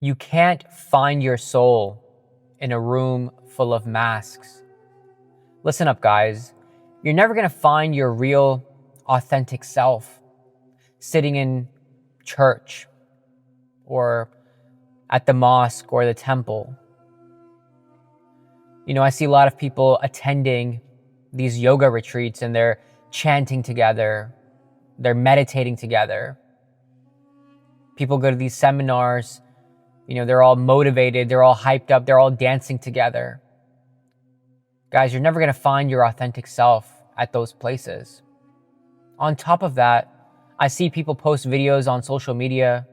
You can't find your soul in a room full of masks. Listen up, guys. You're never going to find your real, authentic self sitting in church or at the mosque or the temple. I see a lot of people attending these yoga retreats and they're chanting together, they're meditating together. People go to these seminars, they're all motivated, they're all hyped up, they're all dancing together. Guys, you're never going to find your authentic self at those places. On top of that, I see people post videos on social media,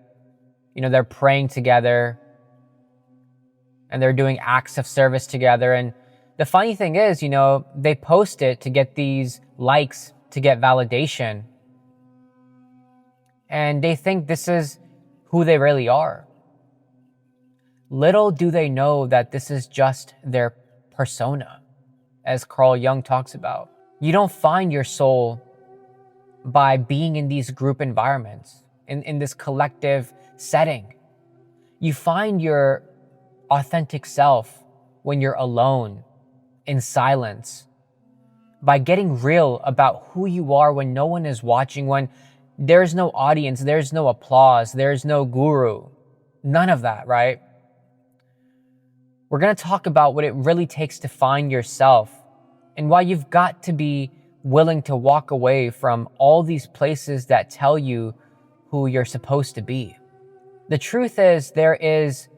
they're praying together and they're doing acts of service together. And the funny thing is, they post it to get these likes, to get validation. And they think this is who they really are. Little do they know that this is just their persona, as Carl Jung talks about. You don't find your soul by being in these group environments, in this collective setting. You find your authentic self when you're alone, in silence, by getting real about who you are when no one is watching, when there's no audience, there's no applause, there's no guru, none of that, right? We're going to talk about what it really takes to find yourself and why you've got to be willing to walk away from all these places that tell you who you're supposed to be. The truth is, there is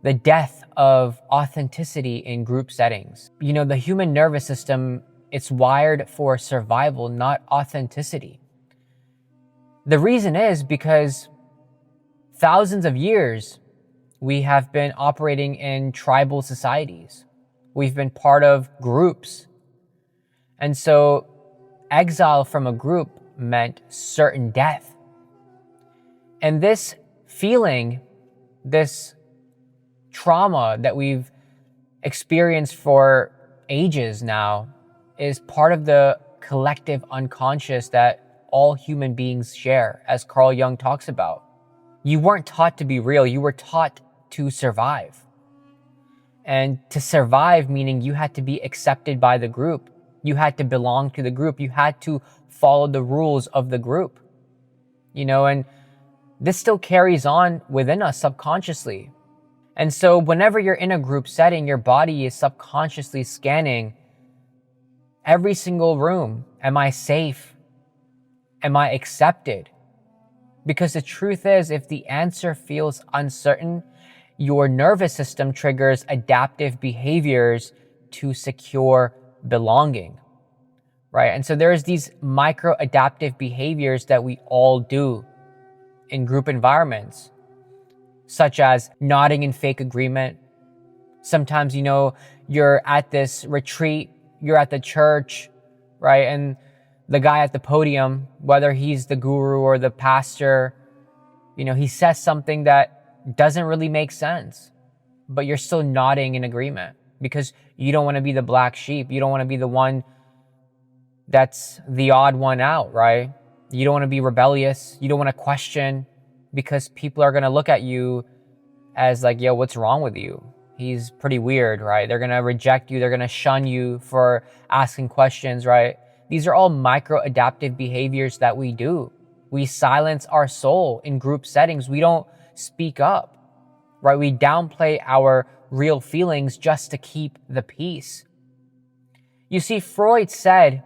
the death of authenticity in group settings. The human nervous system, it's wired for survival, not authenticity. The reason is because thousands of years, we have been operating in tribal societies. We've been part of groups. And so exile from a group meant certain death. And this feeling, this trauma that we've experienced for ages now is part of the collective unconscious that all human beings share, as Carl Jung talks about. You weren't taught to be real, you were taught to survive. And to survive meaning you had to be accepted by the group. You had to belong to the group. You had to follow the rules of the group. And this still carries on within us subconsciously. And so whenever you're in a group setting, your body is subconsciously scanning every single room. Am I safe? Am I accepted? Because the truth is, if the answer feels uncertain, your nervous system triggers adaptive behaviors to secure belonging, right? And so there's these micro adaptive behaviors that we all do in group environments, such as nodding in fake agreement. Sometimes, you're at this retreat, you're at the church, right? And the guy at the podium, whether he's the guru or the pastor, he says something that doesn't really make sense, but you're still nodding in agreement because you don't want to be the black sheep. You don't want to be the one that's the odd one out, right? You don't want to be rebellious. You don't want to question because people are going to look at you as like, yo, what's wrong with you? He's pretty weird, right? They're going to reject you. They're going to shun you for asking questions, right? These are all micro adaptive behaviors that we do. We silence our soul in group settings. We don't speak up, right? We downplay our real feelings just to keep the peace. You see, Freud said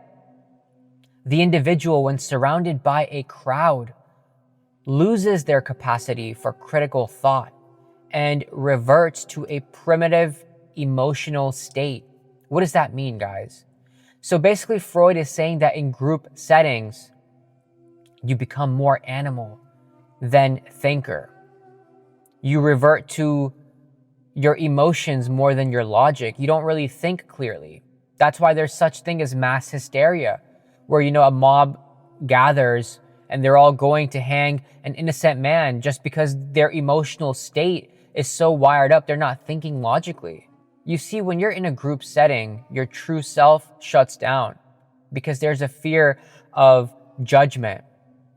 the individual, when surrounded by a crowd, loses their capacity for critical thought and reverts to a primitive emotional state. What does that mean, guys? So basically, Freud is saying that in group settings, you become more animal than thinker. You revert to your emotions more than your logic. You don't really think clearly. That's why there's such thing as mass hysteria, where, a mob gathers and they're all going to hang an innocent man just because their emotional state is so wired up, they're not thinking logically. You see, when you're in a group setting, your true self shuts down because there's a fear of judgment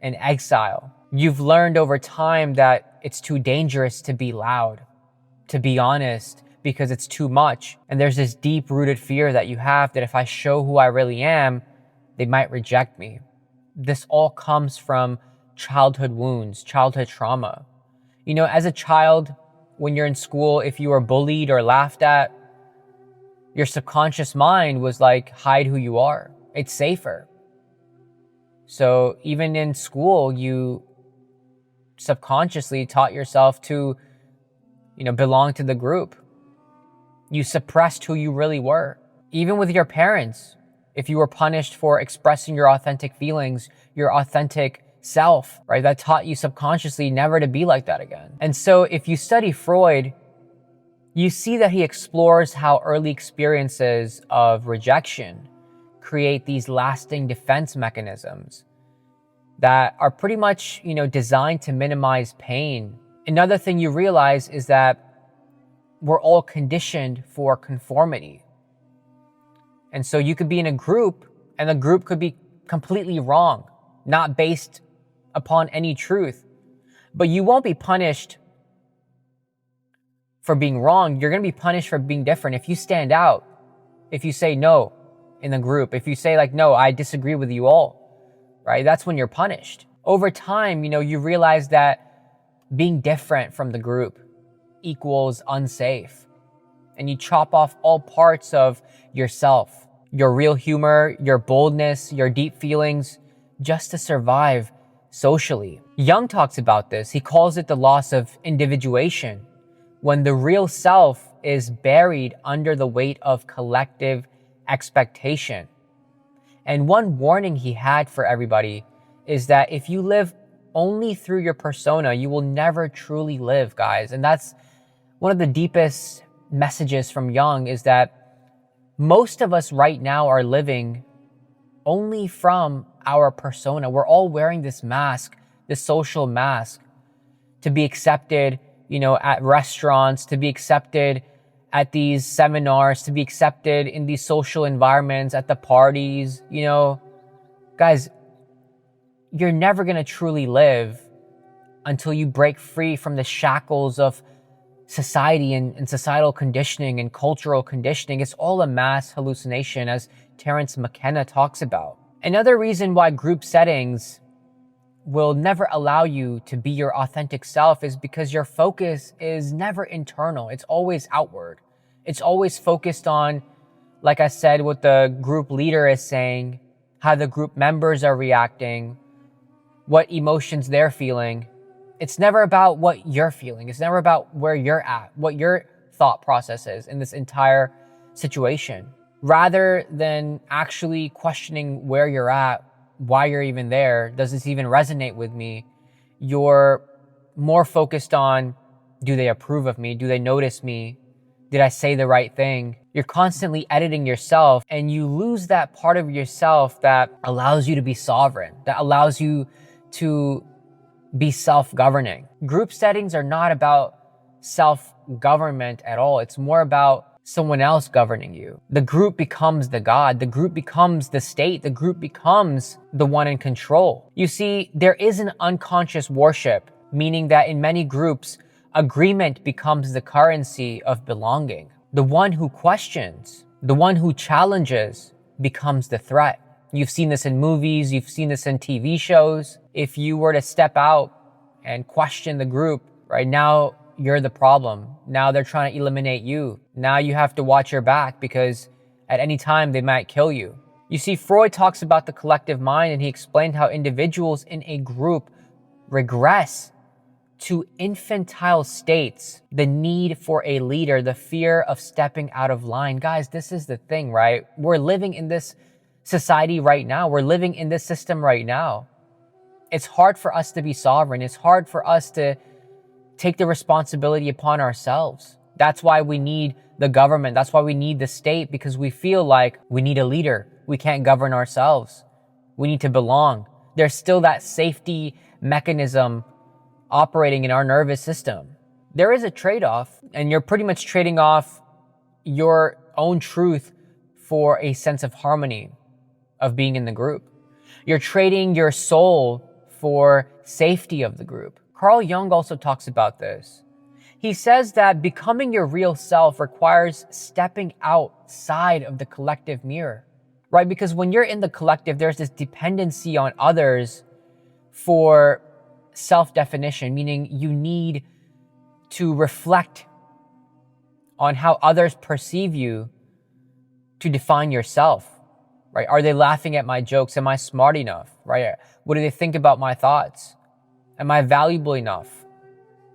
and exile. You've learned over time that it's too dangerous to be loud, to be honest, because it's too much. And there's this deep-rooted fear that you have that if I show who I really am, they might reject me. This all comes from childhood wounds, childhood trauma. You know, as a child, when you're in school, if you were bullied or laughed at, your subconscious mind was like, hide who you are. It's safer. So even in school, you subconsciously taught yourself to, belong to the group. You suppressed who you really were. Even with your parents, if you were punished for expressing your authentic feelings, your authentic self, right? That taught you subconsciously never to be like that again. And so if you study Freud, you see that he explores how early experiences of rejection create these lasting defense mechanisms that are pretty much, designed to minimize pain. Another thing you realize is that we're all conditioned for conformity. And so you could be in a group and the group could be completely wrong, not based upon any truth, but you won't be punished for being wrong. You're going to be punished for being different. If you stand out, if you say no in the group, if you say like, no, I disagree with you all, right? That's when you're punished. Over time, you realize that being different from the group equals unsafe. And you chop off all parts of yourself, your real humor, your boldness, your deep feelings, just to survive socially. Jung talks about this. He calls it the loss of individuation, when the real self is buried under the weight of collective expectation. And one warning he had for everybody is that if you live only through your persona, you will never truly live, guys. And that's one of the deepest messages from Jung, is that most of us right now are living only from our persona. We're all wearing this mask, this social mask, to be accepted, at restaurants, to be accepted at these seminars, to be accepted in these social environments, at the parties. Guys, you're never going to truly live until you break free from the shackles of society and societal conditioning and cultural conditioning. It's all a mass hallucination, as Terence McKenna talks about. Another reason why group settings will never allow you to be your authentic self is because your focus is never internal. It's always outward. It's always focused on, like I said, what the group leader is saying, how the group members are reacting, what emotions they're feeling. It's never about what you're feeling. It's never about where you're at, what your thought process is in this entire situation. Rather than actually questioning where you're at, why you're even there, does this even resonate with me? You're more focused on, do they approve of me? Do they notice me? Did I say the right thing? You're constantly editing yourself, and you lose that part of yourself that allows you to be sovereign, that allows you to be self-governing. Group settings are not about self-government at all. It's more about someone else governing you. The group becomes the god. The group becomes the state. The group becomes the one in control. You see, there is an unconscious worship, meaning that in many groups, agreement becomes the currency of belonging. The one who questions, the one who challenges, becomes the threat. You've seen this in movies, you've seen this in TV shows. If you were to step out and question the group, right now, you're the problem. Now they're trying to eliminate you. Now you have to watch your back because at any time they might kill you. You see, Freud talks about the collective mind, and he explained how individuals in a group regress to infantile states, the need for a leader, the fear of stepping out of line. Guys, this is the thing, right? We're living in this society right now. We're living in this system right now. It's hard for us to be sovereign. It's hard for us to take the responsibility upon ourselves. That's why we need the government. That's why we need the state, because we feel like we need a leader. We can't govern ourselves. We need to belong. There's still that safety mechanism operating in our nervous system. There is a trade-off, and you're pretty much trading off your own truth for a sense of harmony of being in the group. You're trading your soul for safety of the group. Carl Jung also talks about this. He says that becoming your real self requires stepping outside of the collective mirror, right? Because when you're in the collective, there's this dependency on others for self-definition, meaning you need to reflect on how others perceive you to define yourself, right? Are they laughing at my jokes? Am I smart enough, right? What do they think about my thoughts? Am I valuable enough?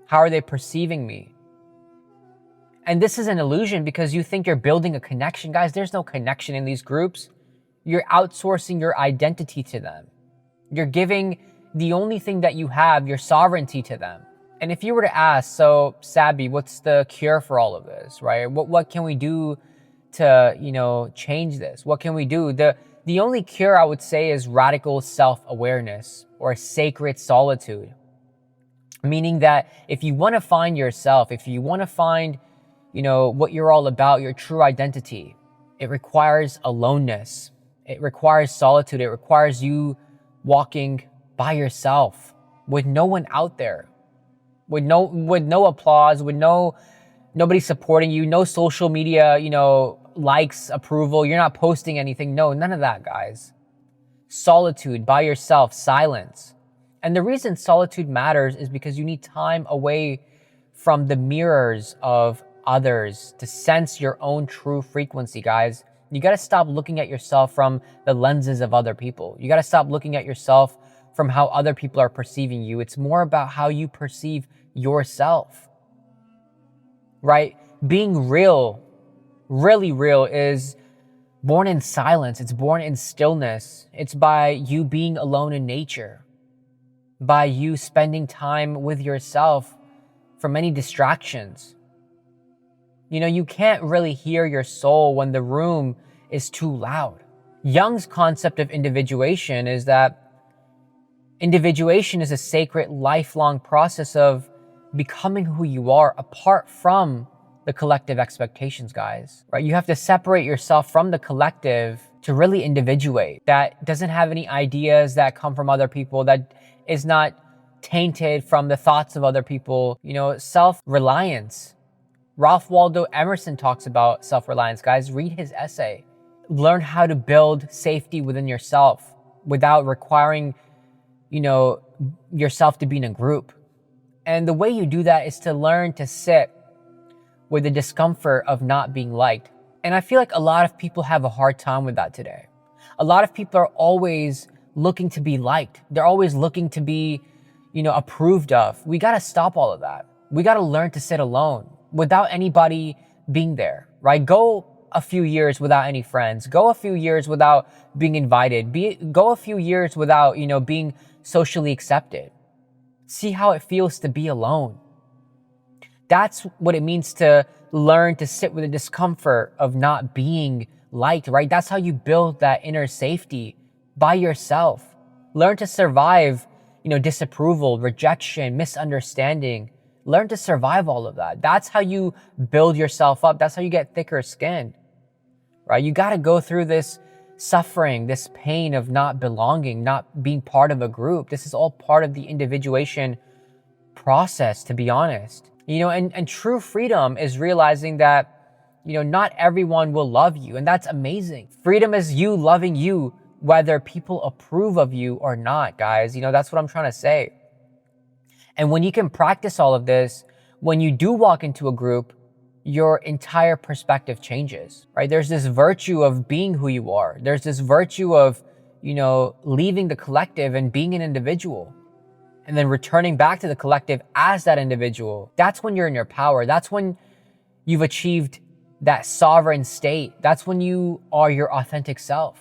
How are they perceiving me? And this is an illusion because you think you're building a connection. Guys, there's no connection in these groups. You're outsourcing your identity to them. You're giving the only thing that you have, your sovereignty, to them. And if you were to ask, so Sabby, what's the cure for all of this, right? What can we do to, change this? What can we do? The only cure I would say is radical self-awareness or sacred solitude. Meaning that if you want to find yourself, if you want to find, what you're all about, your true identity, it requires aloneness. It requires solitude. It requires you walking by yourself with no one out there, with no applause, with nobody supporting you, no social media, likes, approval. You're not posting anything. No, none of that, guys. Solitude, by yourself, silence. And the reason solitude matters is because you need time away from the mirrors of others to sense your own true frequency, guys. You got to stop looking at yourself from the lenses of other people. You got to stop looking at yourself from how other people are perceiving you. It's more about how you perceive yourself, right? Being real, really real, is born in silence. It's born in stillness. It's by you being alone in nature, by you spending time with yourself from any distractions. You can't really hear your soul when the room is too loud. Jung's concept of individuation is that individuation is a sacred, lifelong process of becoming who you are apart from the collective expectations, guys, right? You have to separate yourself from the collective to really individuate. That doesn't have any ideas that come from other people, that is not tainted from the thoughts of other people. Self-reliance. Ralph Waldo Emerson talks about self-reliance, guys. Read his essay. Learn how to build safety within yourself without requiring, yourself to be in a group. And the way you do that is to learn to sit with the discomfort of not being liked. And I feel like a lot of people have a hard time with that today. A lot of people are always looking to be liked. They're always looking to be, approved of. We got to stop all of that. We got to learn to sit alone without anybody being there, right? Go a few years without any friends. Go a few years without being invited. Go a few years without, being socially accepted. See how it feels to be alone. That's what it means to learn to sit with the discomfort of not being liked, right? That's how you build that inner safety by yourself. Learn to survive, disapproval, rejection, misunderstanding. Learn to survive all of that. That's how you build yourself up. That's how you get thicker skin, right? You got to go through this suffering, this pain of not belonging, not being part of a group. This is all part of the individuation process, to be honest. And true freedom is realizing that, not everyone will love you. And that's amazing. Freedom is you loving you, whether people approve of you or not, guys. That's what I'm trying to say. And when you can practice all of this, when you do walk into a group, your entire perspective changes, right? There's this virtue of being who you are. There's this virtue of, leaving the collective and being an individual, and then returning back to the collective as that individual. That's when you're in your power. That's when you've achieved that sovereign state. That's when you are your authentic self.